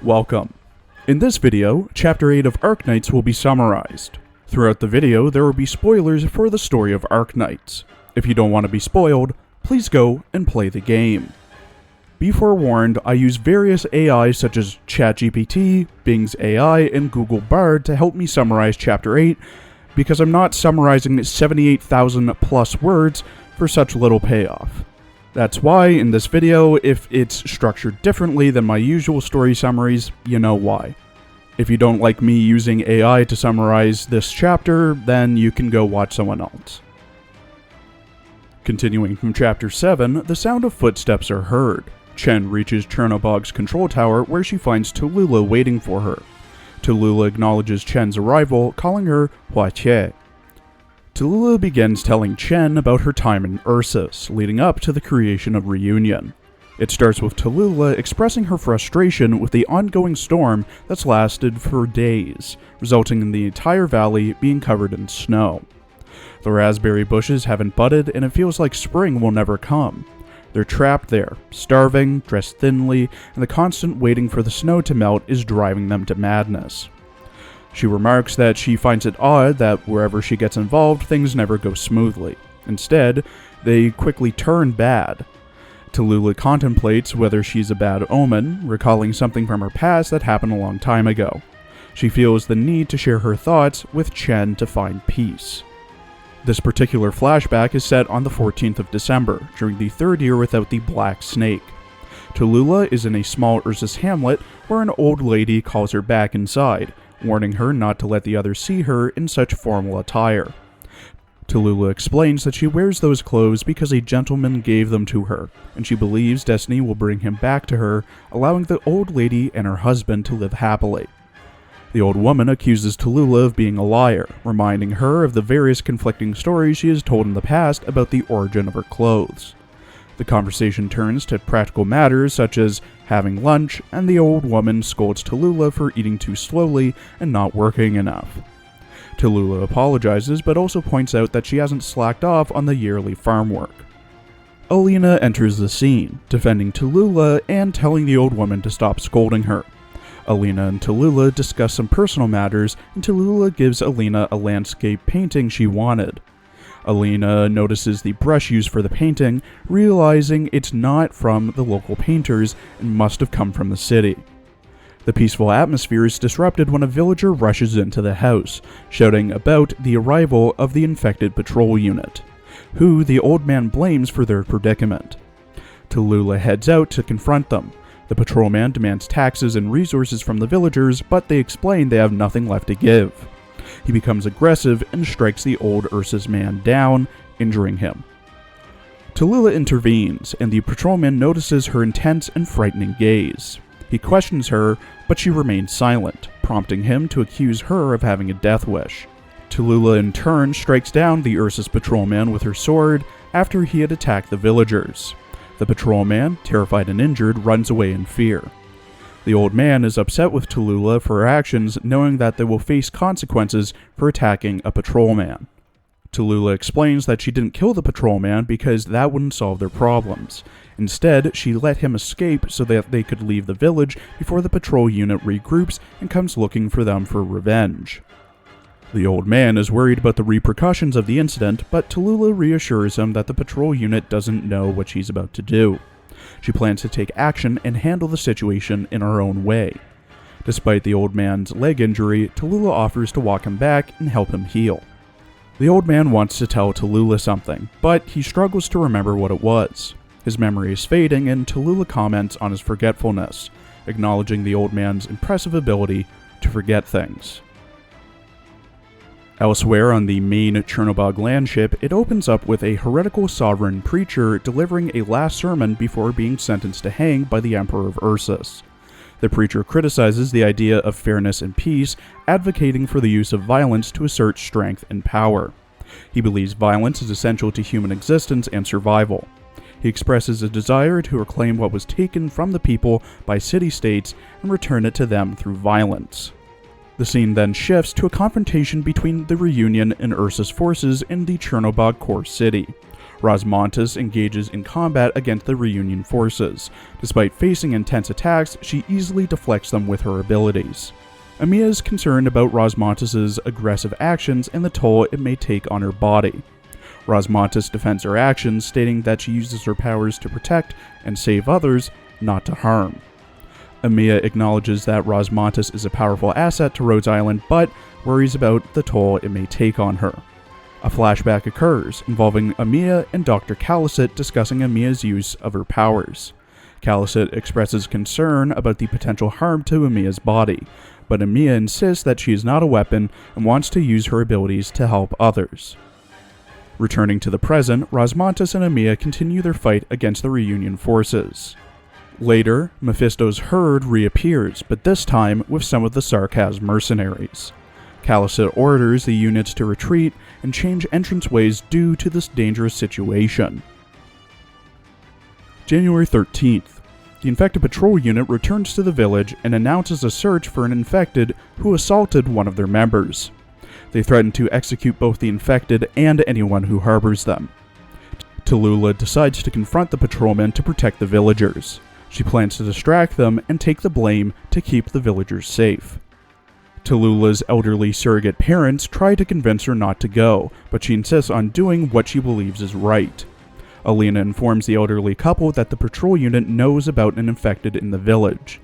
Welcome. In this video, Chapter 8 of Arknights will be summarized. Throughout the video, there will be spoilers for the story of Arknights. If you don't want to be spoiled, please go and play the game. Be forewarned, I use various AIs such as ChatGPT, Bing's AI, and Google Bard to help me summarize Chapter 8, because I'm not summarizing 78,000 plus words for such little payoff. That's why, in this video, if it's structured differently than my usual story summaries, you know why. If you don't like me using AI to summarize this chapter, then you can go watch someone else. Continuing from Chapter 7, the sound of footsteps are heard. Chen reaches Chernobog's control tower where she finds Tallulah waiting for her. Tallulah acknowledges Chen's arrival, calling her Huatie. Tallulah begins telling Chen about her time in Ursus, leading up to the creation of Reunion. It starts with Tallulah expressing her frustration with the ongoing storm that's lasted for days, resulting in the entire valley being covered in snow. The raspberry bushes haven't budded, and it feels like spring will never come. They're trapped there, starving, dressed thinly, and the constant waiting for the snow to melt is driving them to madness. She remarks that she finds it odd that wherever she gets involved, things never go smoothly. Instead, they quickly turn bad. Tallulah contemplates whether she's a bad omen, recalling something from her past that happened a long time ago. She feels the need to share her thoughts with Chen to find peace. This particular flashback is set on the 14th of December, during the third year without the Black Snake. Tallulah is in a small Ursus hamlet where an old lady calls her back inside, warning her not to let the others see her in such formal attire. Tallulah explains that she wears those clothes because a gentleman gave them to her, and she believes destiny will bring him back to her, allowing the old lady and her husband to live happily. The old woman accuses Tallulah of being a liar, reminding her of the various conflicting stories she has told in the past about the origin of her clothes. The conversation turns to practical matters such as having lunch, and the old woman scolds Tallulah for eating too slowly and not working enough. Tallulah apologizes, but also points out that she hasn't slacked off on the yearly farm work. Alina enters the scene, defending Tallulah and telling the old woman to stop scolding her. Alina and Tallulah discuss some personal matters, and Tallulah gives Alina a landscape painting she wanted. Alina notices the brush used for the painting, realizing it's not from the local painters and must have come from the city. The peaceful atmosphere is disrupted when a villager rushes into the house, shouting about the arrival of the infected patrol unit, who the old man blames for their predicament. Tallulah heads out to confront them. The patrolman demands taxes and resources from the villagers, but they explain they have nothing left to give. He becomes aggressive and strikes the old Ursus man down, injuring him. Tallulah intervenes, and the patrolman notices her intense and frightening gaze. He questions her, but she remains silent, prompting him to accuse her of having a death wish. Tallulah in turn strikes down the Ursus patrolman with her sword after he had attacked the villagers. The patrolman, terrified and injured, runs away in fear. The old man is upset with Tallulah for her actions, knowing that they will face consequences for attacking a patrolman. Tallulah explains that she didn't kill the patrolman because that wouldn't solve their problems. Instead, she let him escape so that they could leave the village before the patrol unit regroups and comes looking for them for revenge. The old man is worried about the repercussions of the incident, but Tallulah reassures him that the patrol unit doesn't know what she's about to do. She plans to take action and handle the situation in her own way. Despite the old man's leg injury, Tallulah offers to walk him back and help him heal. The old man wants to tell Tallulah something, but he struggles to remember what it was. His memory is fading, and Tallulah comments on his forgetfulness, acknowledging the old man's impressive ability to forget things. Elsewhere on the main Chernobog landship, it opens up with a heretical sovereign preacher delivering a last sermon before being sentenced to hang by the Emperor of Ursus. The preacher criticizes the idea of fairness and peace, advocating for the use of violence to assert strength and power. He believes violence is essential to human existence and survival. He expresses a desire to reclaim what was taken from the people by city-states and return it to them through violence. The scene then shifts to a confrontation between the Reunion and Ursus forces in the Chernobog core city. Rosmontis engages in combat against the Reunion forces. Despite facing intense attacks, she easily deflects them with her abilities. Amiya is concerned about Rosmontis' aggressive actions and the toll it may take on her body. Rosmontis defends her actions, stating that she uses her powers to protect and save others, not to harm. Amiya acknowledges that Rosmontis is a powerful asset to Rhodes Island, but worries about the toll it may take on her. A flashback occurs, involving Amiya and Dr. Kal'tsit discussing Amiya's use of her powers. Kal'tsit expresses concern about the potential harm to Amiya's body, but Amiya insists that she is not a weapon and wants to use her abilities to help others. Returning to the present, Rosmontis and Amiya continue their fight against the Reunion forces. Later, Mephisto's herd reappears, but this time with some of the Sarkaz mercenaries. Kal'tsit orders the units to retreat and change entranceways due to this dangerous situation. January 13th. The infected patrol unit returns to the village and announces a search for an infected who assaulted one of their members. They threaten to execute both the infected and anyone who harbors them. Tallulah decides to confront the patrolmen to protect the villagers. She plans to distract them and take the blame to keep the villagers safe. Tallulah's elderly surrogate parents try to convince her not to go, but she insists on doing what she believes is right. Alina informs the elderly couple that the patrol unit knows about an infected in the village.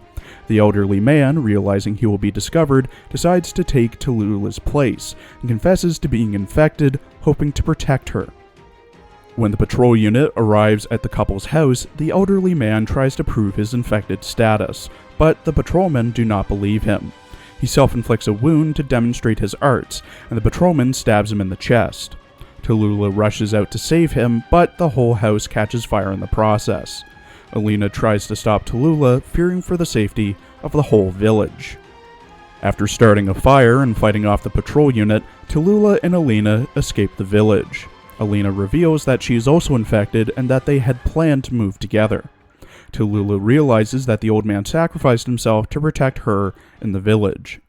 The elderly man, realizing he will be discovered, decides to take Tallulah's place and confesses to being infected, hoping to protect her. When the patrol unit arrives at the couple's house, the elderly man tries to prove his infected status, but the patrolmen do not believe him. He self-inflicts a wound to demonstrate his arts, and the patrolman stabs him in the chest. Tallulah rushes out to save him, but the whole house catches fire in the process. Alina tries to stop Tallulah, fearing for the safety of the whole village. After starting a fire and fighting off the patrol unit, Tallulah and Alina escape the village. Alina reveals that she is also infected and that they had planned to move together. Tallulah realizes that the old man sacrificed himself to protect her and the village.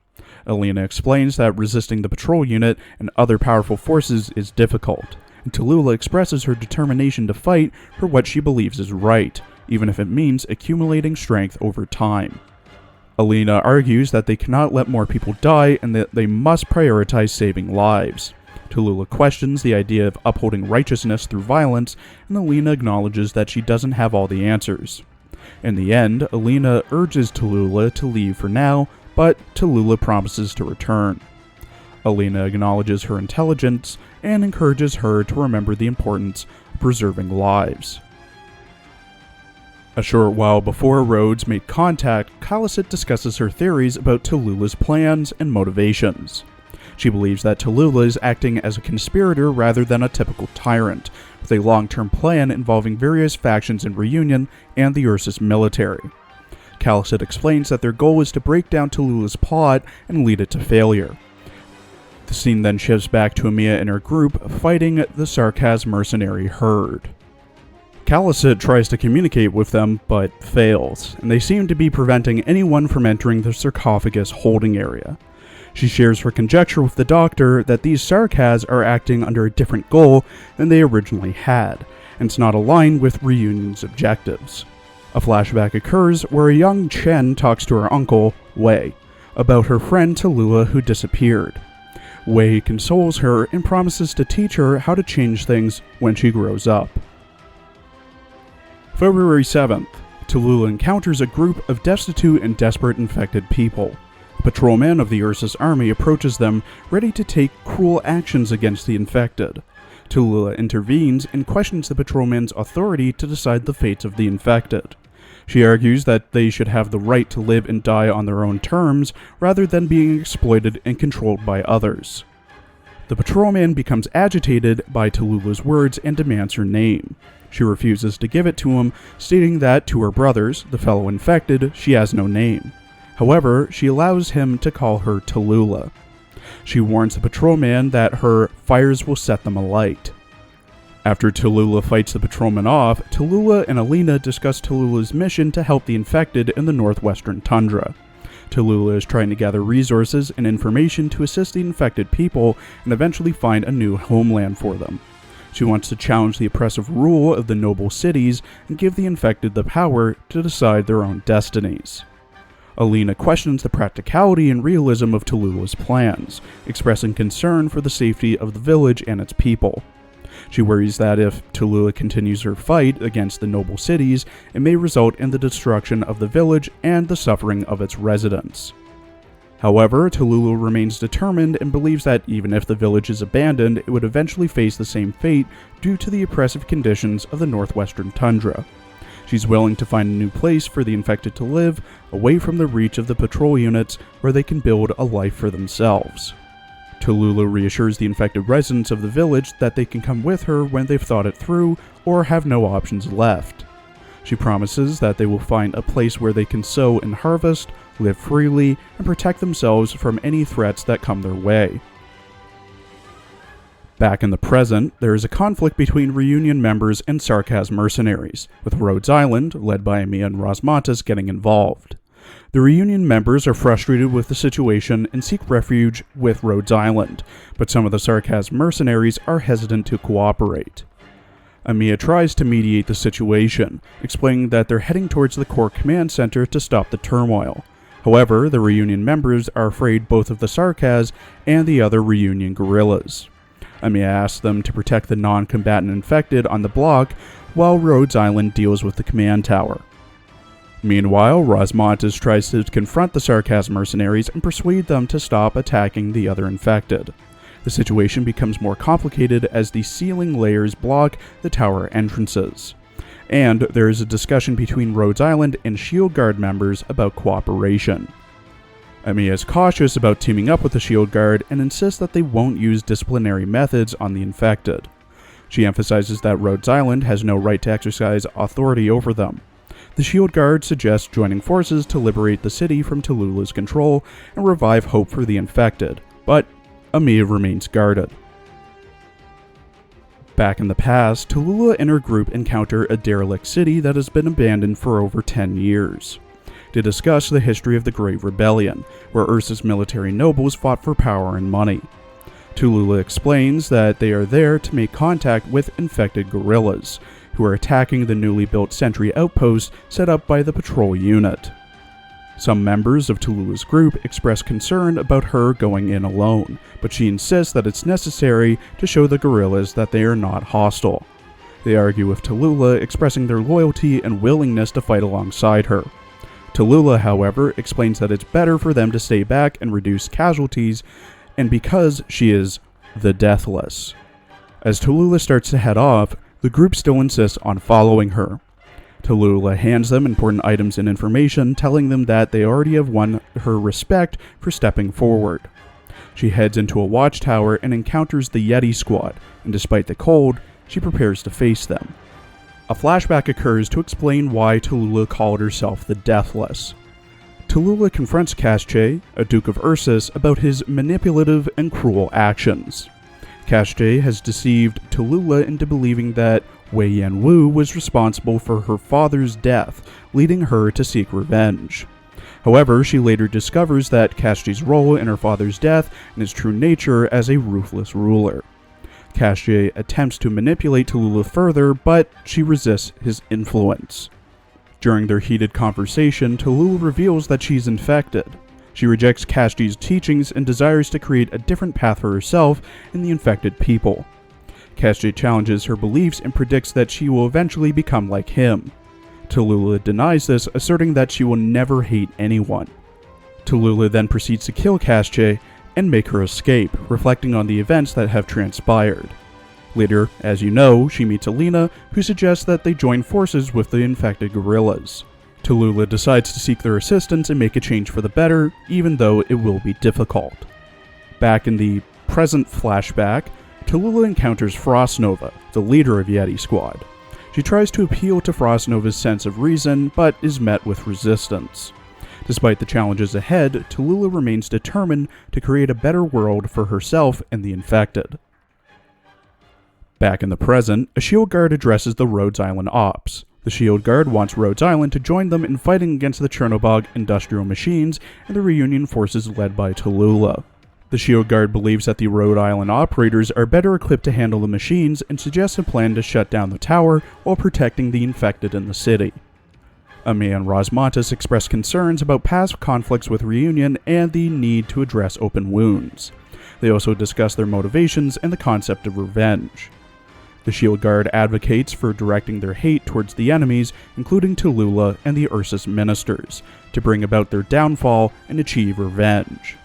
Alina explains that resisting the patrol unit and other powerful forces is difficult, and Tallulah expresses her determination to fight for what she believes is right, even if it means accumulating strength over time. Alina argues that they cannot let more people die and that they must prioritize saving lives. Tallulah questions the idea of upholding righteousness through violence, and Alina acknowledges that she doesn't have all the answers. In the end, Alina urges Tallulah to leave for now, but Tallulah promises to return. Alina acknowledges her intelligence and encourages her to remember the importance of preserving lives. A short while before Rhodes made contact, Kal'tsit discusses her theories about Tallulah's plans and motivations. She believes that Tallulah is acting as a conspirator rather than a typical tyrant, with a long-term plan involving various factions in Reunion and the Ursus military. Kal'tsit explains that their goal is to break down Tallulah's plot and lead it to failure. The scene then shifts back to Amiya and her group fighting the Sarkaz mercenary herd. Kal'tsit tries to communicate with them, but fails, and they seem to be preventing anyone from entering the sarcophagus holding area. She shares her conjecture with the doctor that these Sarkaz are acting under a different goal than they originally had, and it's not aligned with Reunion's objectives. A flashback occurs where a young Chen talks to her uncle, Wei, about her friend Tallulah who disappeared. Wei consoles her and promises to teach her how to change things when she grows up. February 7th, Tallulah encounters a group of destitute and desperate infected people. A patrolman of the Ursus army approaches them, ready to take cruel actions against the infected. Tallulah intervenes and questions the patrolman's authority to decide the fates of the infected. She argues that they should have the right to live and die on their own terms, rather than being exploited and controlled by others. The patrolman becomes agitated by Tallulah's words and demands her name. She refuses to give it to him, stating that to her brothers, the fellow infected, she has no name. However, she allows him to call her Tallulah. She warns the patrolman that her fires will set them alight. After Tallulah fights the patrolman off, Tallulah and Alina discuss Tallulah's mission to help the infected in the northwestern tundra. Tallulah is trying to gather resources and information to assist the infected people and eventually find a new homeland for them. She wants to challenge the oppressive rule of the noble cities and give the infected the power to decide their own destinies. Alina questions the practicality and realism of Tallulah's plans, expressing concern for the safety of the village and its people. She worries that if Tallulah continues her fight against the noble cities, it may result in the destruction of the village and the suffering of its residents. However, Tallulah remains determined and believes that even if the village is abandoned, it would eventually face the same fate due to the oppressive conditions of the northwestern tundra. She's willing to find a new place for the infected to live, away from the reach of the patrol units, where they can build a life for themselves. Tallulah reassures the infected residents of the village that they can come with her when they've thought it through or have no options left. She promises that they will find a place where they can sow and harvest, live freely, and protect themselves from any threats that come their way. Back in the present, there is a conflict between Reunion members and Sarkaz mercenaries, with Rhodes Island, led by Amiya and Rosmatas, getting involved. The Reunion members are frustrated with the situation and seek refuge with Rhodes Island, but some of the Sarkaz mercenaries are hesitant to cooperate. Amiya tries to mediate the situation, explaining that they're heading towards the core command center to stop the turmoil. However, the Reunion members are afraid both of the Sarkaz and the other Reunion guerrillas. Amiya asks them to protect the non-combatant infected on the block, while Rhodes Island deals with the command tower. Meanwhile, Rosmatas tries to confront the Sarkaz mercenaries and persuade them to stop attacking the other infected. The situation becomes more complicated as the ceiling layers block the tower entrances. And there is a discussion between Rhodes Island and Shield Guard members about cooperation. Amiya is cautious about teaming up with the Shield Guard and insists that they won't use disciplinary methods on the infected. She emphasizes that Rhodes Island has no right to exercise authority over them. The Shield Guard suggests joining forces to liberate the city from Tallulah's control and revive hope for the infected, but Amiya remains guarded. Back in the past, Tallulah and her group encounter a derelict city that has been abandoned for over 10 years. To discuss the history of the Great Rebellion, where Ursa's military nobles fought for power and money. Tallulah explains that they are there to make contact with infected guerrillas, who are attacking the newly built sentry outpost set up by the patrol unit. Some members of Tallulah's group express concern about her going in alone, but she insists that it's necessary to show the guerrillas that they are not hostile. They argue with Tallulah, expressing their loyalty and willingness to fight alongside her. Tallulah, however, explains that it's better for them to stay back and reduce casualties, and because she is the Deathless. As Tallulah starts to head off, the group still insists on following her. Tallulah hands them important items and information, telling them that they already have won her respect for stepping forward. She heads into a watchtower and encounters the Yeti squad, and despite the cold, she prepares to face them. A flashback occurs to explain why Tallulah called herself the Deathless. Tallulah confronts Kal'tsit, a Duke of Ursus, about his manipulative and cruel actions. Kal'tsit has deceived Tallulah into believing that Wei Yanwu was responsible for her father's death, leading her to seek revenge. However, she later discovers that Kal'tsit's role in her father's death and his true nature as a ruthless ruler. Kal'tsit attempts to manipulate Tallulah further, but she resists his influence. During their heated conversation, Tallulah reveals that she's infected. She rejects Kal'tsit's teachings and desires to create a different path for herself and the infected people. Kal'tsit challenges her beliefs and predicts that she will eventually become like him. Tallulah denies this, asserting that she will never hate anyone. Tallulah then proceeds to kill Kal'tsit and make her escape, reflecting on the events that have transpired. Later, as you know, she meets Alina, who suggests that they join forces with the infected guerrillas. Tallulah decides to seek their assistance and make a change for the better, even though it will be difficult. Back in the present flashback, Tallulah encounters Frostnova, the leader of Yeti Squad. She tries to appeal to Frostnova's sense of reason, but is met with resistance. Despite the challenges ahead, Tallulah remains determined to create a better world for herself and the infected. Back in the present, a Shield Guard addresses the Rhodes Island Ops. The Shield Guard wants Rhodes Island to join them in fighting against the Chernobog industrial machines and the Reunion forces led by Tallulah. The Shield Guard believes that the Rhode Island operators are better equipped to handle the machines and suggests a plan to shut down the tower while protecting the infected in the city. Amiya and Rosmontis express concerns about past conflicts with Reunion and the need to address open wounds. They also discuss their motivations and the concept of revenge. The Shield Guard advocates for directing their hate towards the enemies, including Tallulah and the Ursus ministers, to bring about their downfall and achieve revenge.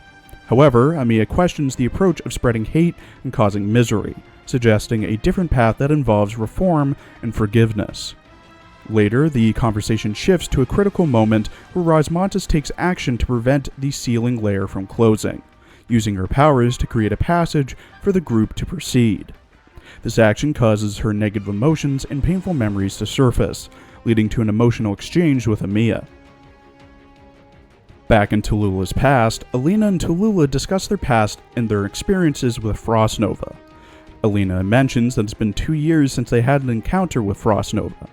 However, Amiya questions the approach of spreading hate and causing misery, suggesting a different path that involves reform and forgiveness. Later, the conversation shifts to a critical moment where Rosmontis takes action to prevent the sealing layer from closing, using her powers to create a passage for the group to proceed. This action causes her negative emotions and painful memories to surface, leading to an emotional exchange with Amiya. Back in Tallulah's past, Alina and Tallulah discuss their past and their experiences with Frost Nova. Alina mentions that it's been 2 years since they had an encounter with Frost Nova.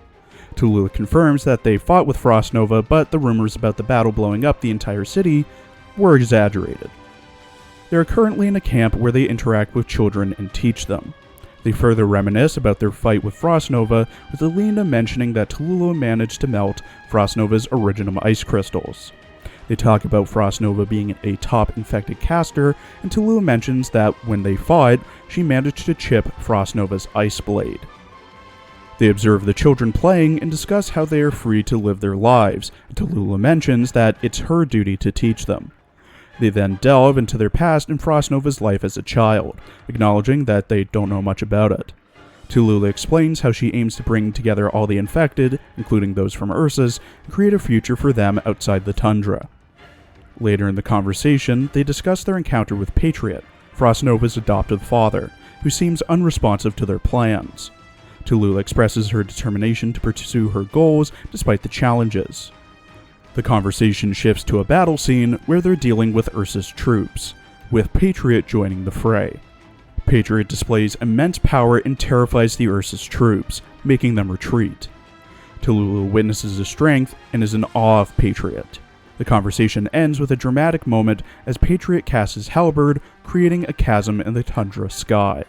Tallulah confirms that they fought with Frost Nova, but the rumors about the battle blowing up the entire city were exaggerated. They are currently in a camp where they interact with children and teach them. They further reminisce about their fight with Frost Nova, with Alina mentioning that Tallulah managed to melt Frost Nova's original ice crystals. They talk about Frost Nova being a top infected caster, and Tallulah mentions that when they fought, she managed to chip Frost Nova's ice blade. They observe the children playing and discuss how they are free to live their lives, and Tallulah mentions that it's her duty to teach them. They then delve into their past and Frost Nova's life as a child, acknowledging that they don't know much about it. Tallulah explains how she aims to bring together all the infected, including those from Ursus, and create a future for them outside the tundra. Later in the conversation, they discuss their encounter with Patriot, Frost Nova's adoptive father, who seems unresponsive to their plans. Tallulah expresses her determination to pursue her goals despite the challenges. The conversation shifts to a battle scene where they're dealing with Ursus troops, with Patriot joining the fray. Patriot displays immense power and terrifies the Ursus troops, making them retreat. Tallulah witnesses his strength and is in awe of Patriot. The conversation ends with a dramatic moment as Patriot casts his halberd, creating a chasm in the tundra sky.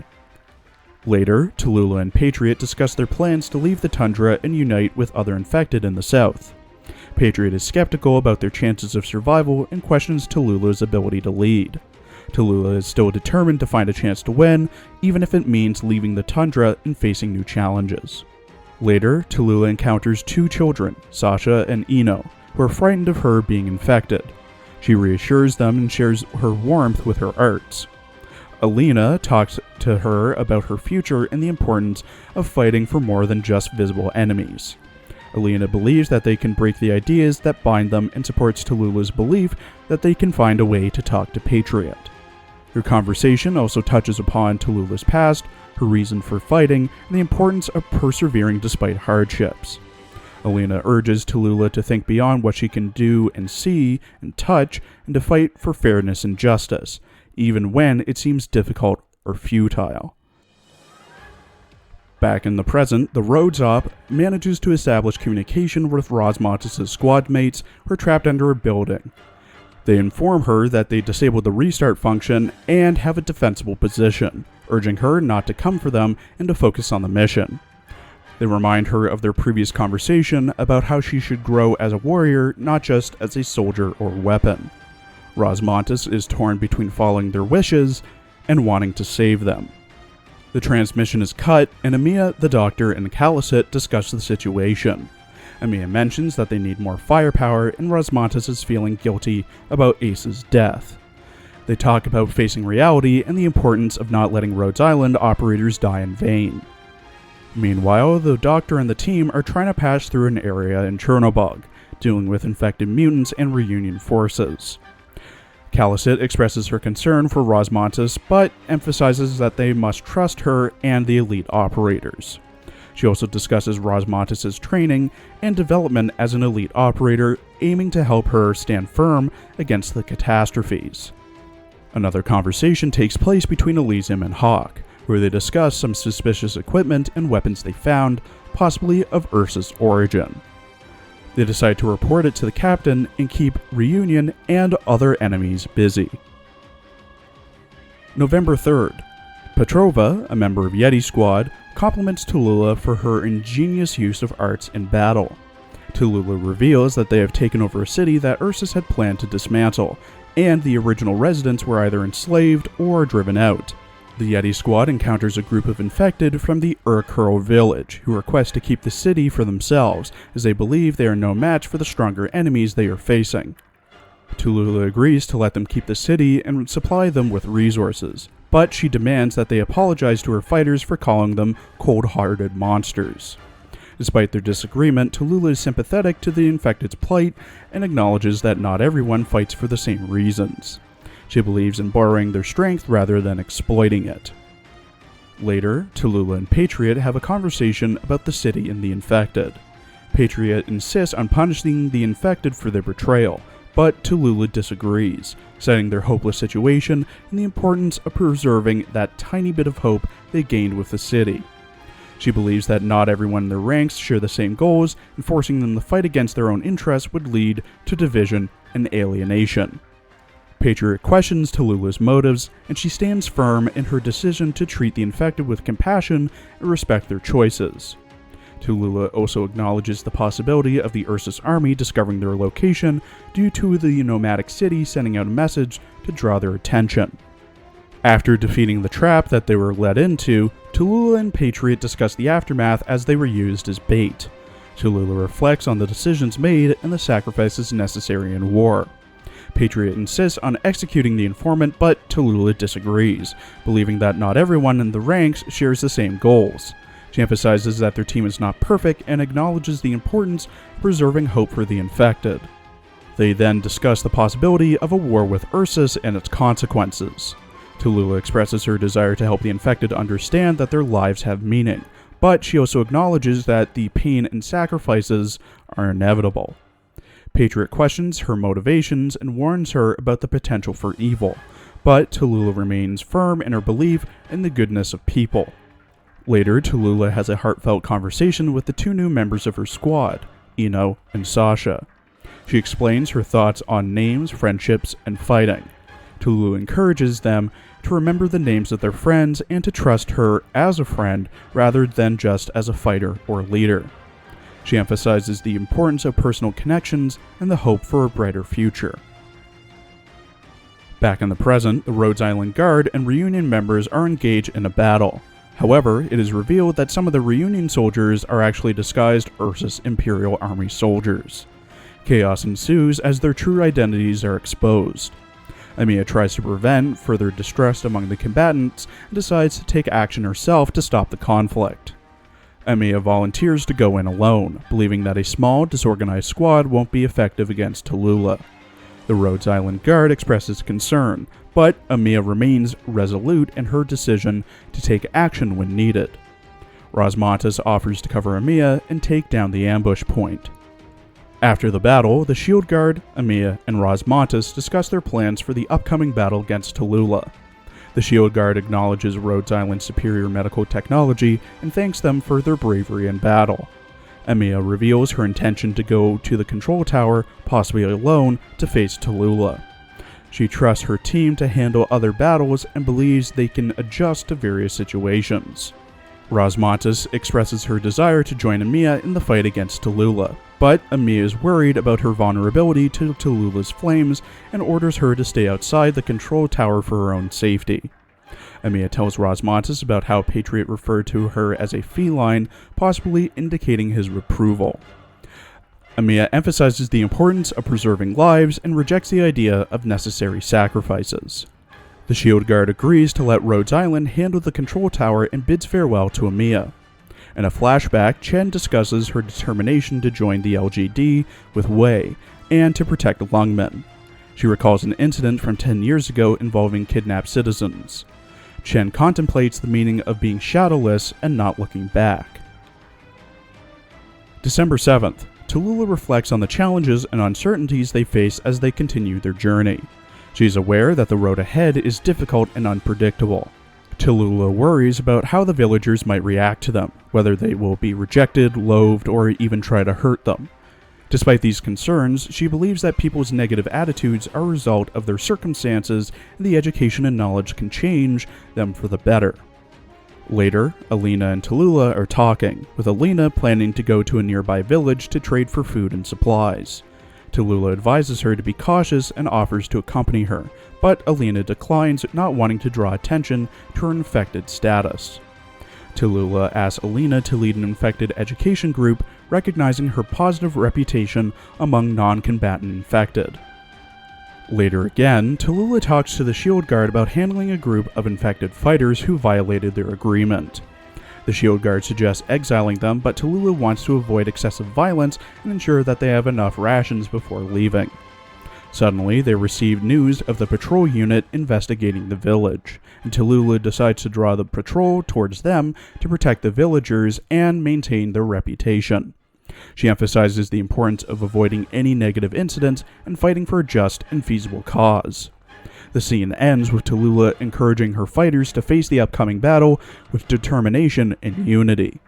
Later, Tallulah and Patriot discuss their plans to leave the tundra and unite with other infected in the south. Patriot is skeptical about their chances of survival and questions Tallulah's ability to lead. Tallulah is still determined to find a chance to win, even if it means leaving the tundra and facing new challenges. Later, Tallulah encounters 2 children, Sasha and Eno, who are frightened of her being infected. She reassures them and shares her warmth with her arts. Alina talks to her about her future and the importance of fighting for more than just visible enemies. Alina believes that they can break the ideas that bind them and supports Tallulah's belief that they can find a way to talk to Patriot. Her conversation also touches upon Tallulah's past, her reason for fighting, and the importance of persevering despite hardships. Alina urges Tallulah to think beyond what she can do and see and touch, and to fight for fairness and justice, even when it seems difficult or futile. Back in the present, the Rhodes Op manages to establish communication with Rosmontis' squad mates who are trapped under a building. They inform her that they disabled the restart function and have a defensible position, urging her not to come for them and to focus on the mission. They remind her of their previous conversation about how she should grow as a warrior, not just as a soldier or weapon. Rosmontis is torn between following their wishes and wanting to save them. The transmission is cut, and Amiya, the Doctor, and Kal'tsit discuss the situation. Amiya mentions that they need more firepower, and Rosmontis is feeling guilty about Ace's death. They talk about facing reality and the importance of not letting Rhodes Island operators die in vain. Meanwhile, the Doctor and the team are trying to pass through an area in Chernobog, dealing with infected mutants and Reunion forces. Kal'tsit expresses her concern for Rosmontis, but emphasizes that they must trust her and the elite operators. She also discusses Rosmontis' training and development as an elite operator, aiming to help her stand firm against the catastrophes. Another conversation takes place between Elysium and Hawk, where they discuss some suspicious equipment and weapons they found, possibly of Ursa's origin. They decide to report it to the captain and keep Reunion and other enemies busy. November 3rd. Petrova, a member of Yeti Squad, compliments Tallulah for her ingenious use of arts in battle. Tallulah reveals that they have taken over a city that Ursus had planned to dismantle, and the original residents were either enslaved or driven out. The Yeti Squad encounters a group of infected from the Urkuro village, who request to keep the city for themselves, as they believe they are no match for the stronger enemies they are facing. Tallulah agrees to let them keep the city and supply them with resources, but she demands that they apologize to her fighters for calling them cold-hearted monsters. Despite their disagreement, Tallulah is sympathetic to the infected's plight and acknowledges that not everyone fights for the same reasons. She believes in borrowing their strength rather than exploiting it. Later, Tallulah and Patriot have a conversation about the city and the infected. Patriot insists on punishing the infected for their betrayal, but Tallulah disagrees, citing their hopeless situation and the importance of preserving that tiny bit of hope they gained with the city. She believes that not everyone in their ranks share the same goals, and forcing them to fight against their own interests would lead to division and alienation. Patriot questions Tallulah's motives, and she stands firm in her decision to treat the infected with compassion and respect their choices. Tallulah also acknowledges the possibility of the Ursus army discovering their location due to the nomadic city sending out a message to draw their attention. After defeating the trap that they were led into, Tallulah and Patriot discuss the aftermath as they were used as bait. Tallulah reflects on the decisions made and the sacrifices necessary in war. Patriot insists on executing the informant, but Tallulah disagrees, believing that not everyone in the ranks shares the same goals. She emphasizes that their team is not perfect and acknowledges the importance of preserving hope for the infected. They then discuss the possibility of a war with Ursus and its consequences. Tallulah expresses her desire to help the infected understand that their lives have meaning, but she also acknowledges that the pain and sacrifices are inevitable. Patriot questions her motivations and warns her about the potential for evil, but Tallulah remains firm in her belief in the goodness of people. Later, Tallulah has a heartfelt conversation with the two new members of her squad, Ino and Sasha. She explains her thoughts on names, friendships, and fighting. Tallulah encourages them to remember the names of their friends and to trust her as a friend rather than just as a fighter or leader. She emphasizes the importance of personal connections and the hope for a brighter future. Back in the present, the Rhodes Island Guard and Reunion members are engaged in a battle. However, it is revealed that some of the Reunion soldiers are actually disguised Ursus Imperial Army soldiers. Chaos ensues as their true identities are exposed. Amiya tries to prevent further distrust among the combatants and decides to take action herself to stop the conflict. Amiya volunteers to go in alone, believing that a small, disorganized squad won't be effective against Tallulah. The Rhodes Island Guard expresses concern, but Amiya remains resolute in her decision to take action when needed. Rosmontis offers to cover Amiya and take down the ambush point. After the battle, the Shield Guard, Amiya, and Rosmontis discuss their plans for the upcoming battle against Tallulah. The Shield Guard acknowledges Rhodes Island's superior medical technology and thanks them for their bravery in battle. Amiya reveals her intention to go to the control tower, possibly alone, to face Tallulah. She trusts her team to handle other battles and believes they can adjust to various situations. Rosmontis expresses her desire to join Amiya in the fight against Tallulah, but Amiya is worried about her vulnerability to Tallulah's flames and orders her to stay outside the control tower for her own safety. Amiya tells Rosmontis about how Patriot referred to her as a feline, possibly indicating his approval. Amiya emphasizes the importance of preserving lives and rejects the idea of necessary sacrifices. The Shield Guard agrees to let Rhodes Island handle the control tower and bids farewell to Amiya. In a flashback, Chen discusses her determination to join the LGD with Wei and to protect Lungmen. She recalls an incident from 10 years ago involving kidnapped citizens. Chen contemplates the meaning of being shadowless and not looking back. December 7th. Tallulah reflects on the challenges and uncertainties they face as they continue their journey. She is aware that the road ahead is difficult and unpredictable. Tallulah worries about how the villagers might react to them, whether they will be rejected, loathed, or even try to hurt them. Despite these concerns, she believes that people's negative attitudes are a result of their circumstances, and the education and knowledge can change them for the better. Later, Alina and Tallulah are talking, with Alina planning to go to a nearby village to trade for food and supplies. Tallulah advises her to be cautious and offers to accompany her, but Alina declines, not wanting to draw attention to her infected status. Tallulah asks Alina to lead an infected education group, recognizing her positive reputation among non-combatant infected. Later again, Tallulah talks to the Shield Guard about handling a group of infected fighters who violated their agreement. The Shield Guard suggests exiling them, but Tallulah wants to avoid excessive violence and ensure that they have enough rations before leaving. Suddenly, they receive news of the patrol unit investigating the village, and Tallulah decides to draw the patrol towards them to protect the villagers and maintain their reputation. She emphasizes the importance of avoiding any negative incidents and fighting for a just and feasible cause. The scene ends with Tallulah encouraging her fighters to face the upcoming battle with determination and unity.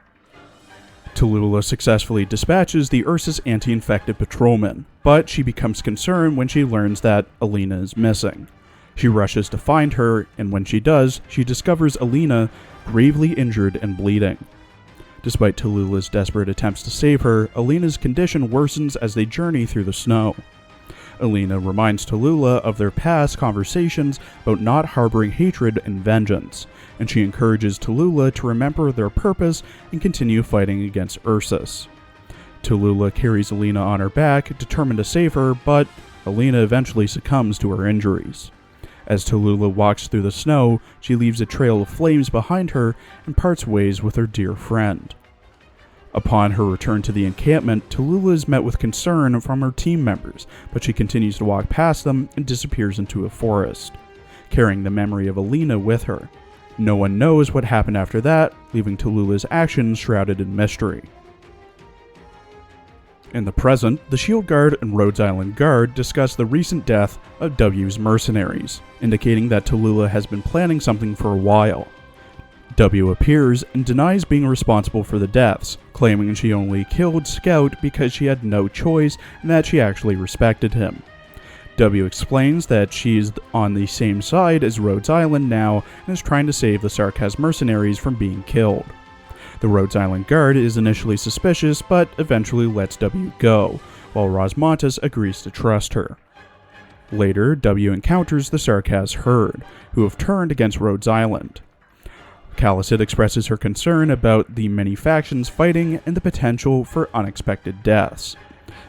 Tallulah successfully dispatches the Ursus anti-infected patrolman, but she becomes concerned when she learns that Alina is missing. She rushes to find her, and when she does, she discovers Alina gravely injured and bleeding. Despite Tallulah's desperate attempts to save her, Alina's condition worsens as they journey through the snow. Alina reminds Tallulah of their past conversations about not harboring hatred and vengeance, and she encourages Tallulah to remember their purpose and continue fighting against Ursus. Tallulah carries Alina on her back, determined to save her, but Alina eventually succumbs to her injuries. As Tallulah walks through the snow, she leaves a trail of flames behind her and parts ways with her dear friend. Upon her return to the encampment, Tallulah is met with concern from her team members, but she continues to walk past them and disappears into a forest, carrying the memory of Alina with her. No one knows what happened after that, leaving Tallulah's actions shrouded in mystery. In the present, the Shield Guard and Rhodes Island Guard discuss the recent death of W's mercenaries, indicating that Tallulah has been planning something for a while. W appears and denies being responsible for the deaths, claiming she only killed Scout because she had no choice and that she actually respected him. W explains that she is on the same side as Rhodes Island now and is trying to save the Sarkaz mercenaries from being killed. The Rhodes Island Guard is initially suspicious, but eventually lets W go, while Rosmontis agrees to trust her. Later, W encounters the Sarkaz herd, who have turned against Rhodes Island. Kal'tsit expresses her concern about the many factions fighting and the potential for unexpected deaths.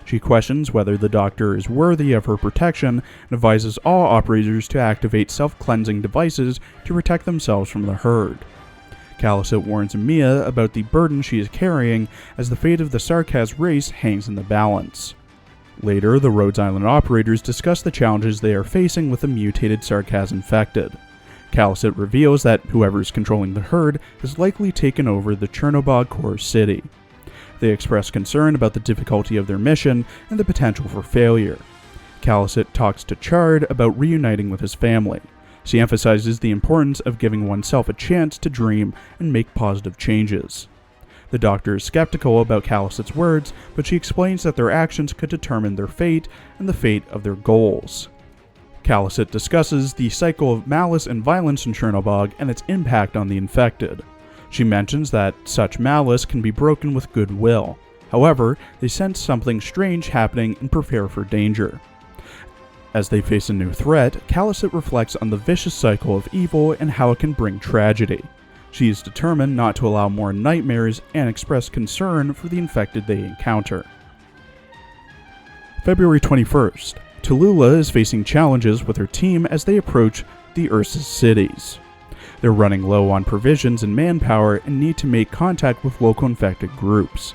She questions whether the Doctor is worthy of her protection and advises all operators to activate self-cleansing devices to protect themselves from the herd. Kal'tsit warns Emiya about the burden she is carrying, as the fate of the Sarkaz race hangs in the balance. Later, the Rhodes Island operators discuss the challenges they are facing with the mutated Sarkaz infected. Kal'tsit reveals that whoever is controlling the herd has likely taken over the Chernobog core city. They express concern about the difficulty of their mission and the potential for failure. Kal'tsit talks to Chard about reuniting with his family. She emphasizes the importance of giving oneself a chance to dream and make positive changes. The Doctor is skeptical about Kal'tsit's words, but she explains that their actions could determine their fate and the fate of their goals. Kal'tsit discusses the cycle of malice and violence in Chernobog and its impact on the infected. She mentions that such malice can be broken with goodwill. However, they sense something strange happening and prepare for danger. As they face a new threat, Kal'tsit reflects on the vicious cycle of evil and how it can bring tragedy. She is determined not to allow more nightmares and express concern for the infected they encounter. February 21st. Tallulah is facing challenges with her team as they approach the Ursus cities. They're running low on provisions and manpower and need to make contact with local infected groups.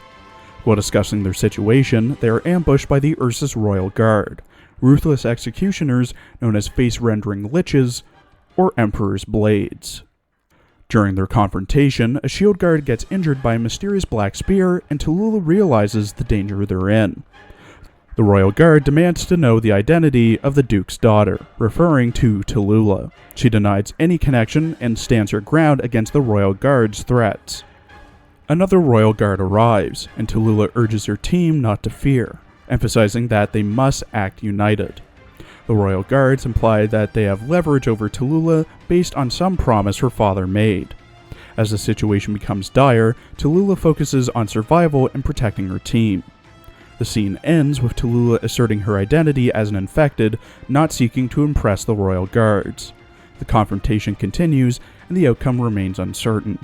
While discussing their situation, they are ambushed by the Ursus Royal Guard, ruthless executioners known as face-rendering liches or Emperor's Blades. During their confrontation, a shield guard gets injured by a mysterious black spear, and Tallulah realizes the danger they're in. The Royal Guard demands to know the identity of the Duke's daughter, referring to Tallulah. She denies any connection and stands her ground against the Royal Guard's threats. Another Royal Guard arrives, and Tallulah urges her team not to fear. emphasizing that they must act united. The royal guards imply that they have leverage over Tallulah based on some promise her father made. As the situation becomes dire, Tallulah focuses on survival and protecting her team. The scene ends with Tallulah asserting her identity as an infected, not seeking to impress the royal guards. The confrontation continues, and the outcome remains uncertain.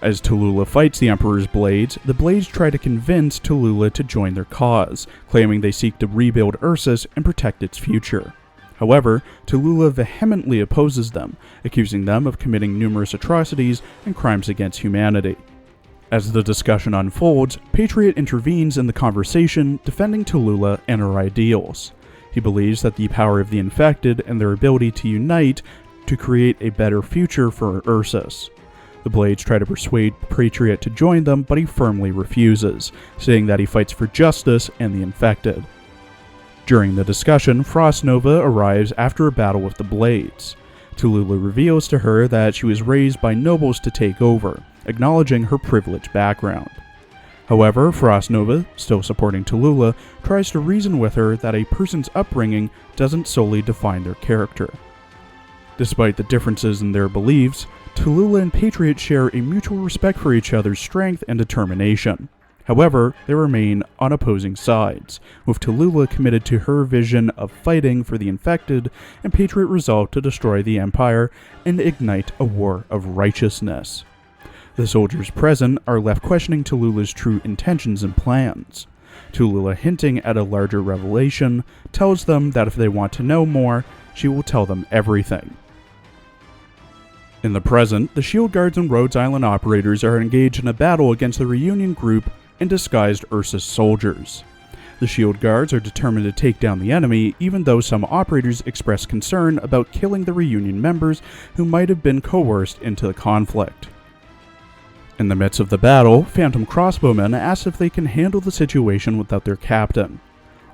As Tallulah fights the Emperor's blades, the blades try to convince Tallulah to join their cause, claiming they seek to rebuild Ursus and protect its future. However, Tallulah vehemently opposes them, accusing them of committing numerous atrocities and crimes against humanity. As the discussion unfolds, Patriot intervenes in the conversation, defending Tallulah and her ideals. He believes that the power of the infected and their ability to unite to create a better future for Ursus. The Blades try to persuade Patriot to join them, but he firmly refuses, saying that he fights for justice and the infected. During the discussion, Frost Nova arrives after a battle with the Blades. Tallulah reveals to her that she was raised by nobles to take over, acknowledging her privileged background. However, Frost Nova, still supporting Tallulah, tries to reason with her that a person's upbringing doesn't solely define their character. Despite the differences in their beliefs, Tallulah and Patriot share a mutual respect for each other's strength and determination. However, they remain on opposing sides, with Tallulah committed to her vision of fighting for the infected, and Patriot resolved to destroy the Empire and ignite a war of righteousness. The soldiers present are left questioning Tallulah's true intentions and plans. Tallulah, hinting at a larger revelation, tells them that if they want to know more, she will tell them everything. In the present, the Shield Guards and Rhodes Island operators are engaged in a battle against the Reunion group and disguised Ursus soldiers. The Shield Guards are determined to take down the enemy, even though some operators express concern about killing the Reunion members who might have been coerced into the conflict. In the midst of the battle, Phantom Crossbowmen ask if they can handle the situation without their captain.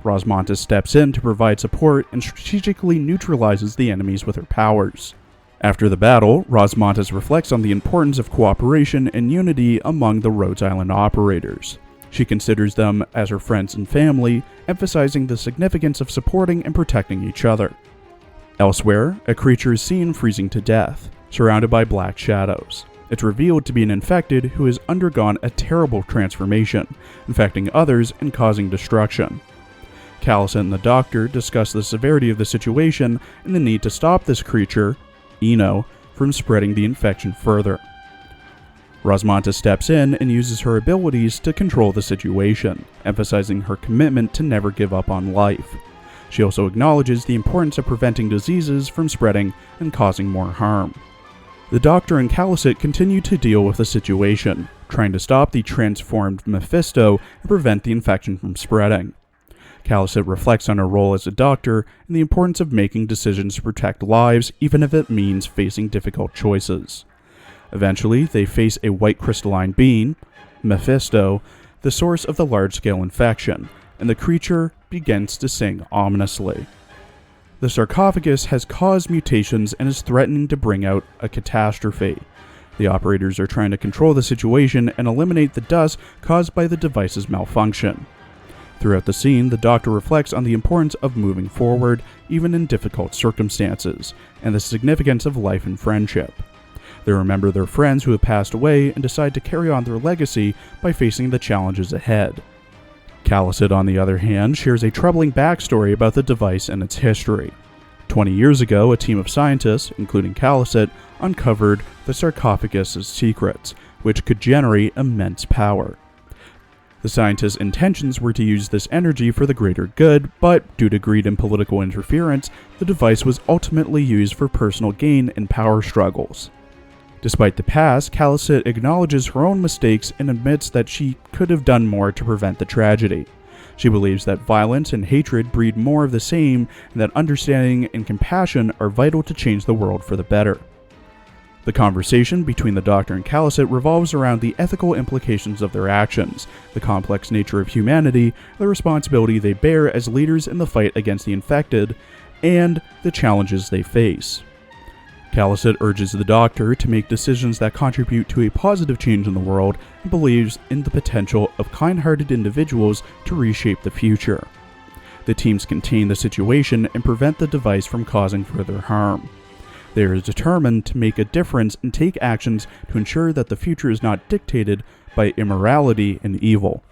Rosmontis steps in to provide support and strategically neutralizes the enemies with her powers. After the battle, Rosmontis reflects on the importance of cooperation and unity among the Rhodes Island operators. She considers them as her friends and family, emphasizing the significance of supporting and protecting each other. Elsewhere, a creature is seen freezing to death, surrounded by black shadows. It's revealed to be an infected who has undergone a terrible transformation, infecting others and causing destruction. Kal'tsit and the Doctor discuss the severity of the situation and the need to stop this creature, Eno, from spreading the infection further. Rosmontis steps in and uses her abilities to control the situation, emphasizing her commitment to never give up on life. She also acknowledges the importance of preventing diseases from spreading and causing more harm. The Doctor and Kal'tsit continue to deal with the situation, trying to stop the transformed Mephisto and prevent the infection from spreading. Kal'tsit reflects on her role as a doctor and the importance of making decisions to protect lives, even if it means facing difficult choices. Eventually, they face a white crystalline being, Mephisto, the source of the large-scale infection, and the creature begins to sing ominously. The sarcophagus has caused mutations and is threatening to bring out a catastrophe. The operators are trying to control the situation and eliminate the dust caused by the device's malfunction. Throughout the scene, the Doctor reflects on the importance of moving forward, even in difficult circumstances, and the significance of life and friendship. They remember their friends who have passed away and decide to carry on their legacy by facing the challenges ahead. Kal'tsit, on the other hand, shares a troubling backstory about the device and its history. 20 years ago, a team of scientists, including Kal'tsit, uncovered the sarcophagus's secrets, which could generate immense power. The scientists' intentions were to use this energy for the greater good, but due to greed and political interference, the device was ultimately used for personal gain and power struggles. Despite the past, Kal'tsit acknowledges her own mistakes and admits that she could have done more to prevent the tragedy. She believes that violence and hatred breed more of the same, and that understanding and compassion are vital to change the world for the better. The conversation between the Doctor and Kal'tsit revolves around the ethical implications of their actions, the complex nature of humanity, the responsibility they bear as leaders in the fight against the infected, and the challenges they face. Kal'tsit urges the Doctor to make decisions that contribute to a positive change in the world and believes in the potential of kind-hearted individuals to reshape the future. The teams contain the situation and prevent the device from causing further harm. They are determined to make a difference and take actions to ensure that the future is not dictated by immorality and evil.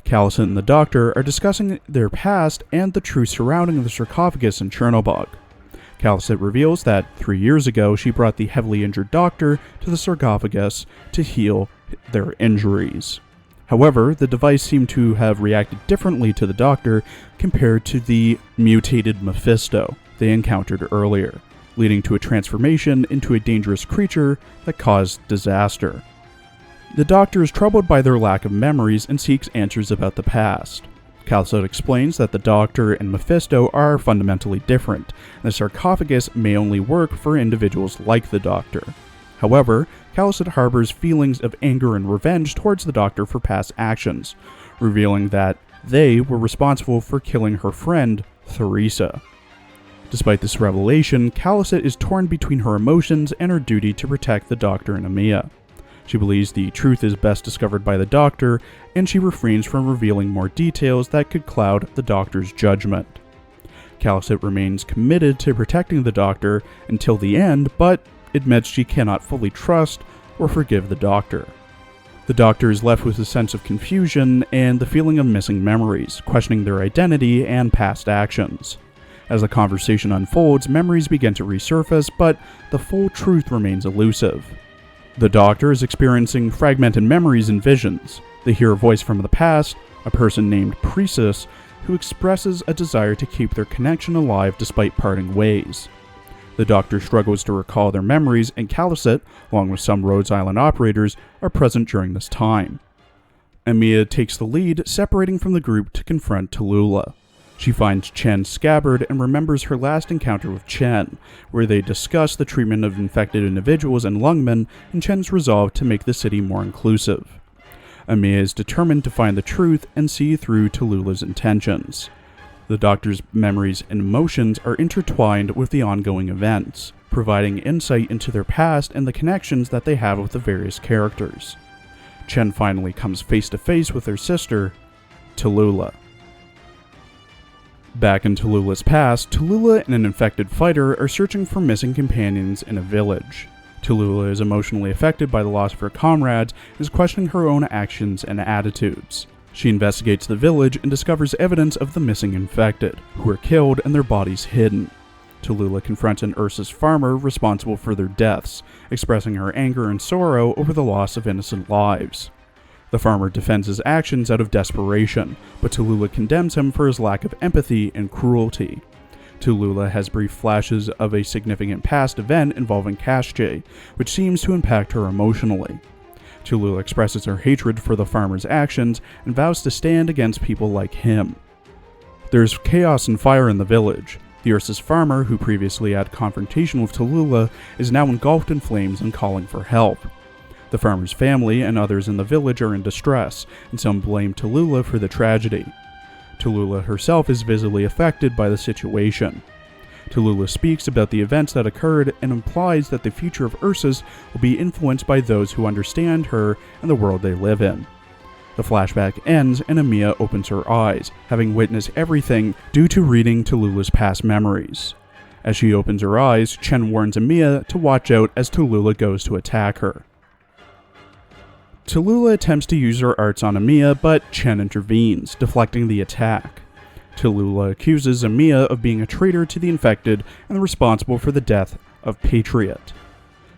Kal'tsit and the Doctor are discussing their past and the truth surrounding the sarcophagus in Chernobog. Kal'tsit reveals that 3 years ago she brought the heavily injured Doctor to the sarcophagus to heal their injuries. However, the device seemed to have reacted differently to the Doctor compared to the mutated Mephisto they encountered earlier, leading to a transformation into a dangerous creature that caused disaster. The Doctor is troubled by their lack of memories and seeks answers about the past. Kal'tsit explains that the Doctor and Mephisto are fundamentally different, and the sarcophagus may only work for individuals like the Doctor. However, Kal'tsit harbors feelings of anger and revenge towards the Doctor for past actions, revealing that they were responsible for killing her friend, Theresa. Despite this revelation, Kal'tsit is torn between her emotions and her duty to protect the Doctor and Amiya. She believes the truth is best discovered by the Doctor, and she refrains from revealing more details that could cloud the Doctor's judgment. Kal'tsit remains committed to protecting the Doctor until the end, but admits she cannot fully trust or forgive the Doctor. The Doctor is left with a sense of confusion and the feeling of missing memories, questioning their identity and past actions. As the conversation unfolds, memories begin to resurface, but the full truth remains elusive. The Doctor is experiencing fragmented memories and visions. They hear a voice from the past, a person named Priestess, who expresses a desire to keep their connection alive despite parting ways. The Doctor struggles to recall their memories, and Kal'tsit, along with some Rhodes Island operators, are present during this time. Amiya takes the lead, separating from the group to confront Tallulah. She finds Chen's scabbard and remembers her last encounter with Chen, where they discuss the treatment of infected individuals and lungmen and Chen's resolve to make the city more inclusive. Amiya is determined to find the truth and see through Tallulah's intentions. The Doctor's memories and emotions are intertwined with the ongoing events, providing insight into their past and the connections that they have with the various characters. Chen finally comes face to face with her sister, Tallulah. Back in Tallulah's past, Tallulah and an infected fighter are searching for missing companions in a village. Tallulah is emotionally affected by the loss of her comrades and is questioning her own actions and attitudes. She investigates the village and discovers evidence of the missing infected, who were killed and their bodies hidden. Tallulah confronts an Ursus farmer responsible for their deaths, expressing her anger and sorrow over the loss of innocent lives. The farmer defends his actions out of desperation, but Tallulah condemns him for his lack of empathy and cruelty. Tallulah has brief flashes of a significant past event involving Kal'tsit, which seems to impact her emotionally. Tallulah expresses her hatred for the farmer's actions and vows to stand against people like him. There's chaos and fire in the village. The Ursus farmer, who previously had confrontation with Tallulah, is now engulfed in flames and calling for help. The farmer's family and others in the village are in distress, and some blame Tallulah for the tragedy. Tallulah herself is visibly affected by the situation. Tallulah speaks about the events that occurred and implies that the future of Ursus will be influenced by those who understand her and the world they live in. The flashback ends and Amiya opens her eyes, having witnessed everything due to reading Tallulah's past memories. As she opens her eyes, Chen warns Amiya to watch out as Tallulah goes to attack her. Tallulah attempts to use her arts on Amiya, but Chen intervenes, deflecting the attack. Tallulah accuses Amiya of being a traitor to the infected and responsible for the death of Patriot.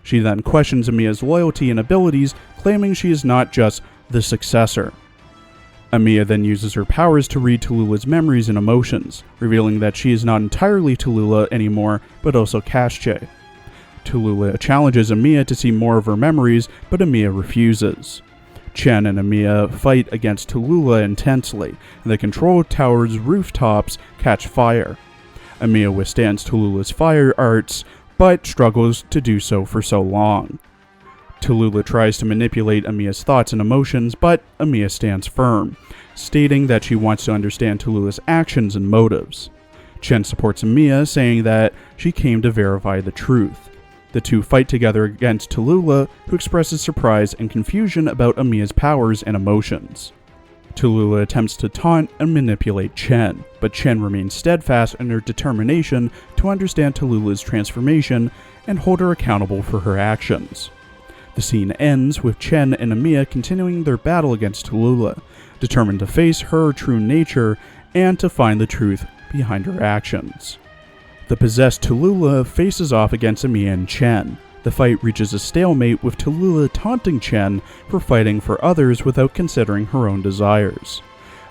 She then questions Amiya's loyalty and abilities, claiming she is not just the successor. Amiya then uses her powers to read Tallulah's memories and emotions, revealing that she is not entirely Tallulah anymore, but also Kal'tsit. Tallulah challenges Amiya to see more of her memories, but Amiya refuses. Chen and Amiya fight against Tallulah intensely, and the control tower's rooftops catch fire. Amiya withstands Tallulah's fire arts, but struggles to do so for so long. Tallulah tries to manipulate Amiya's thoughts and emotions, but Amiya stands firm, stating that she wants to understand Tallulah's actions and motives. Chen supports Amiya, saying that she came to verify the truth. The two fight together against Tallulah, who expresses surprise and confusion about Amiya's powers and emotions. Tallulah attempts to taunt and manipulate Chen, but Chen remains steadfast in her determination to understand Tallulah's transformation and hold her accountable for her actions. The scene ends with Chen and Amiya continuing their battle against Tallulah, determined to face her true nature and to find the truth behind her actions. The possessed Tallulah faces off against Amiya and Chen. The fight reaches a stalemate with Tallulah taunting Chen for fighting for others without considering her own desires.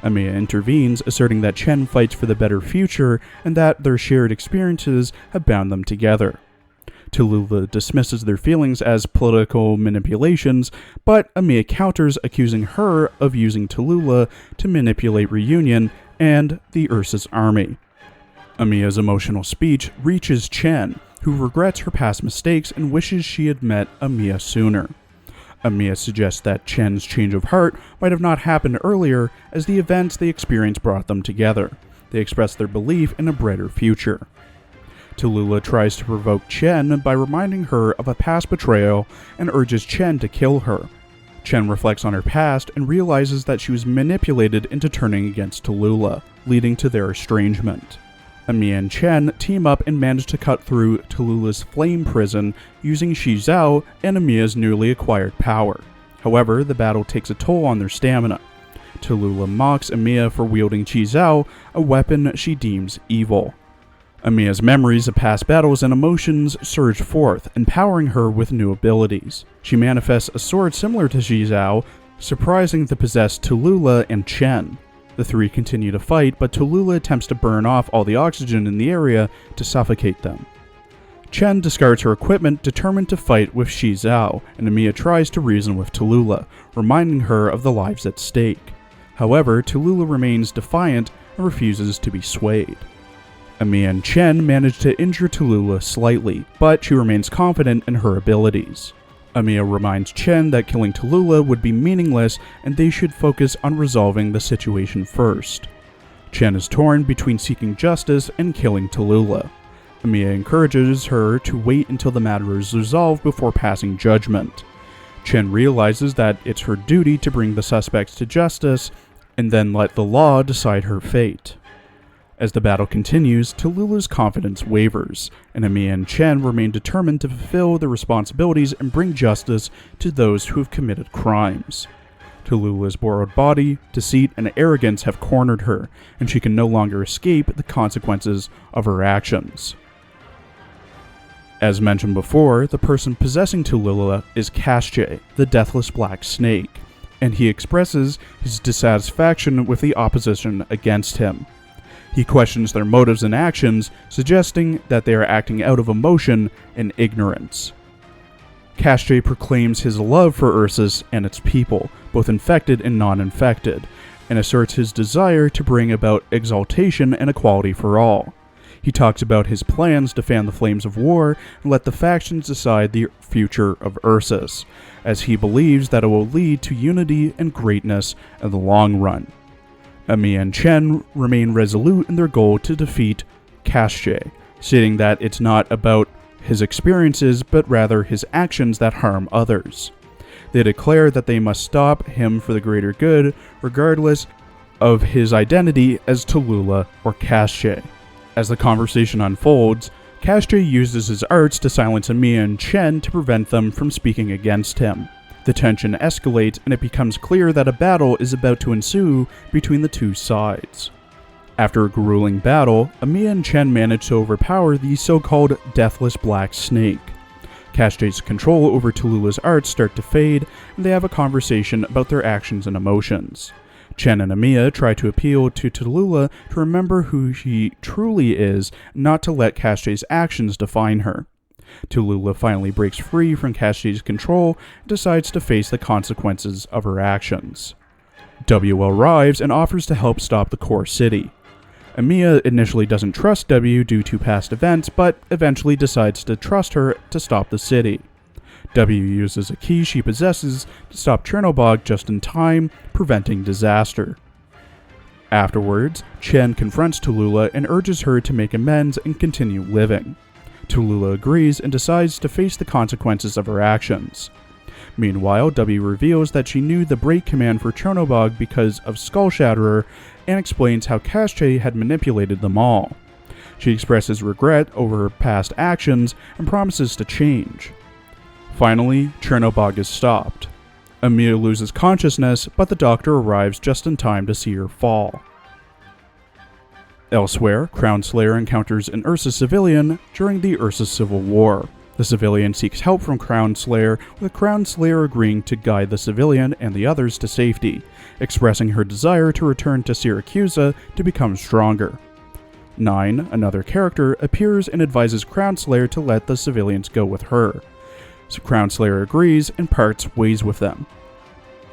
Amiya intervenes, asserting that Chen fights for the better future and that their shared experiences have bound them together. Tallulah dismisses their feelings as political manipulations, but Amiya counters, accusing her of using Tallulah to manipulate reunion and the Ursus army. Amiya's emotional speech reaches Chen, who regrets her past mistakes and wishes she had met Amiya sooner. Amiya suggests that Chen's change of heart might have not happened earlier, as the events they experienced brought them together. They express their belief in a brighter future. Tallulah tries to provoke Chen by reminding her of a past betrayal and urges Chen to kill her. Chen reflects on her past and realizes that she was manipulated into turning against Tallulah, leading to their estrangement. Amiya and Chen team up and manage to cut through Tallulah's flame prison using Shizao and Amiya's newly acquired power. However, the battle takes a toll on their stamina. Tallulah mocks Amiya for wielding Shizao, a weapon she deems evil. Amiya's memories of past battles and emotions surge forth, empowering her with new abilities. She manifests a sword similar to Shizao, surprising the possessed Tallulah and Chen. The three continue to fight, but Tallulah attempts to burn off all the oxygen in the area to suffocate them. Chen discards her equipment, determined to fight with Shizao, and Amiya tries to reason with Tallulah, reminding her of the lives at stake. However, Tallulah remains defiant and refuses to be swayed. Amiya and Chen manage to injure Tallulah slightly, but she remains confident in her abilities. Amiya reminds Chen that killing Tallulah would be meaningless and they should focus on resolving the situation first. Chen is torn between seeking justice and killing Tallulah. Amiya encourages her to wait until the matter is resolved before passing judgment. Chen realizes that it's her duty to bring the suspects to justice and then let the law decide her fate. As the battle continues, Tallulah's confidence wavers, and Amiya and Chen remain determined to fulfill their responsibilities and bring justice to those who have committed crimes. Tallulah's borrowed body, deceit, and arrogance have cornered her, and she can no longer escape the consequences of her actions. As mentioned before, the person possessing Tallulah is Kal'tsit, the deathless black snake, and he expresses his dissatisfaction with the opposition against him. He questions their motives and actions, suggesting that they are acting out of emotion and ignorance. Kal'tsit proclaims his love for Ursus and its people, both infected and non-infected, and asserts his desire to bring about exaltation and equality for all. He talks about his plans to fan the flames of war and let the factions decide the future of Ursus, as he believes that it will lead to unity and greatness in the long run. Amiya and Chen remain resolute in their goal to defeat Kal'tsit, stating that it's not about his experiences but rather his actions that harm others. They declare that they must stop him for the greater good, regardless of his identity as Tallulah or Kal'tsit. As the conversation unfolds, Kal'tsit uses his arts to silence Amiya and Chen to prevent them from speaking against him. The tension escalates and it becomes clear that a battle is about to ensue between the two sides. After a grueling battle, Amiya and Chen manage to overpower the so-called Deathless Black Snake. Kal'tsit's control over Tallulah's arts start to fade, and they have a conversation about their actions and emotions. Chen and Amiya try to appeal to Tallulah to remember who she truly is, not to let Kal'tsit's actions define her. Tallulah finally breaks free from Kal'tsit's control and decides to face the consequences of her actions. W arrives and offers to help stop the core city. Amiya initially doesn't trust W due to past events, but eventually decides to trust her to stop the city. W uses a key she possesses to stop Chernobog just in time, preventing disaster. Afterwards, Chen confronts Tallulah and urges her to make amends and continue living. Tallulah agrees and decides to face the consequences of her actions. Meanwhile, W reveals that she knew the break command for Chernobog because of Skull Shatterer and explains how Kal'tsit had manipulated them all. She expresses regret over her past actions and promises to change. Finally, Chernobog is stopped. Amiya loses consciousness, but the doctor arrives just in time to see her fall. Elsewhere, Crown Slayer encounters an Ursa civilian during the Ursa Civil War. The civilian seeks help from Crown Slayer, with Crown Slayer agreeing to guide the civilian and the others to safety, expressing her desire to return to Syracusa to become stronger. 9, another character, appears and advises Crown Slayer to let the civilians go with her. So Crown Slayer agrees and parts ways with them.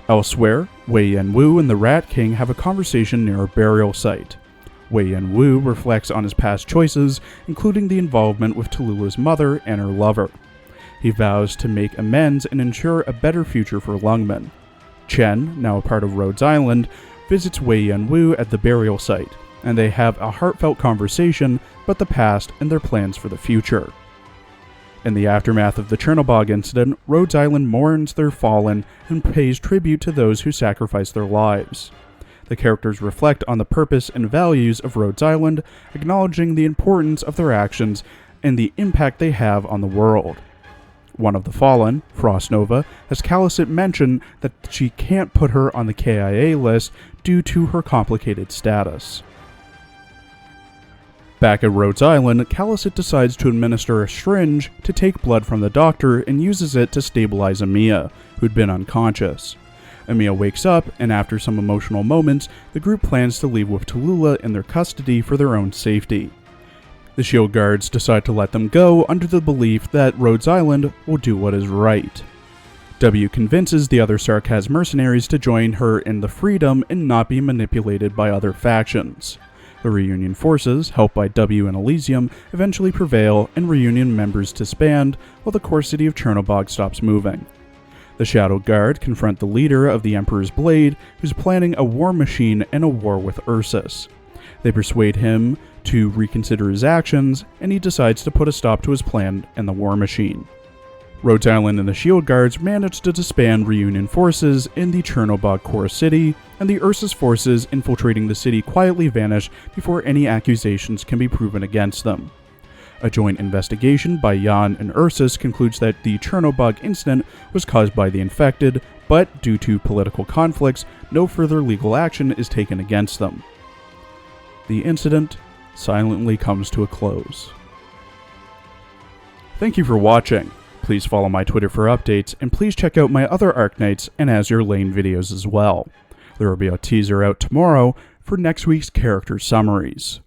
Elsewhere, Wei Yenwu and the Rat King have a conversation near a burial site. Wei Yenwu reflects on his past choices, including the involvement with Tallulah's mother and her lover. He vows to make amends and ensure a better future for Lungmen. Chen, now a part of Rhodes Island, visits Wei Yenwu at the burial site, and they have a heartfelt conversation about the past and their plans for the future. In the aftermath of the Chernobog incident, Rhodes Island mourns their fallen and pays tribute to those who sacrificed their lives. The characters reflect on the purpose and values of Rhodes Island, acknowledging the importance of their actions and the impact they have on the world. One of the fallen, Frostnova, has Kal'tsit mention that she can't put her on the KIA list due to her complicated status. Back at Rhodes Island, Kal'tsit decides to administer a syringe to take blood from the doctor and uses it to stabilize Amiya, who'd been unconscious. Amiya wakes up, and after some emotional moments, the group plans to leave with Tallulah in their custody for their own safety. The shield guards decide to let them go under the belief that Rhodes Island will do what is right. W convinces the other Sarkaz mercenaries to join her in the freedom and not be manipulated by other factions. The Reunion forces, helped by W and Elysium, eventually prevail and Reunion members disband while the core city of Chernobog stops moving. The Shadow Guard confront the leader of the Emperor's Blade, who's planning a war machine and a war with Ursus. They persuade him to reconsider his actions, and he decides to put a stop to his plan and the war machine. Rhodes Island and the Shield Guards manage to disband Reunion forces in the Chernobog core city, and the Ursus forces infiltrating the city quietly vanish before any accusations can be proven against them. A joint investigation by Jan and Ursus concludes that the Chernobog incident was caused by the infected, but due to political conflicts, no further legal action is taken against them. The incident silently comes to a close. Thank you for watching. Please follow my Twitter for updates, and please check out my other Arknights and Azure Lane videos as well. There will be a teaser out tomorrow for next week's character summaries.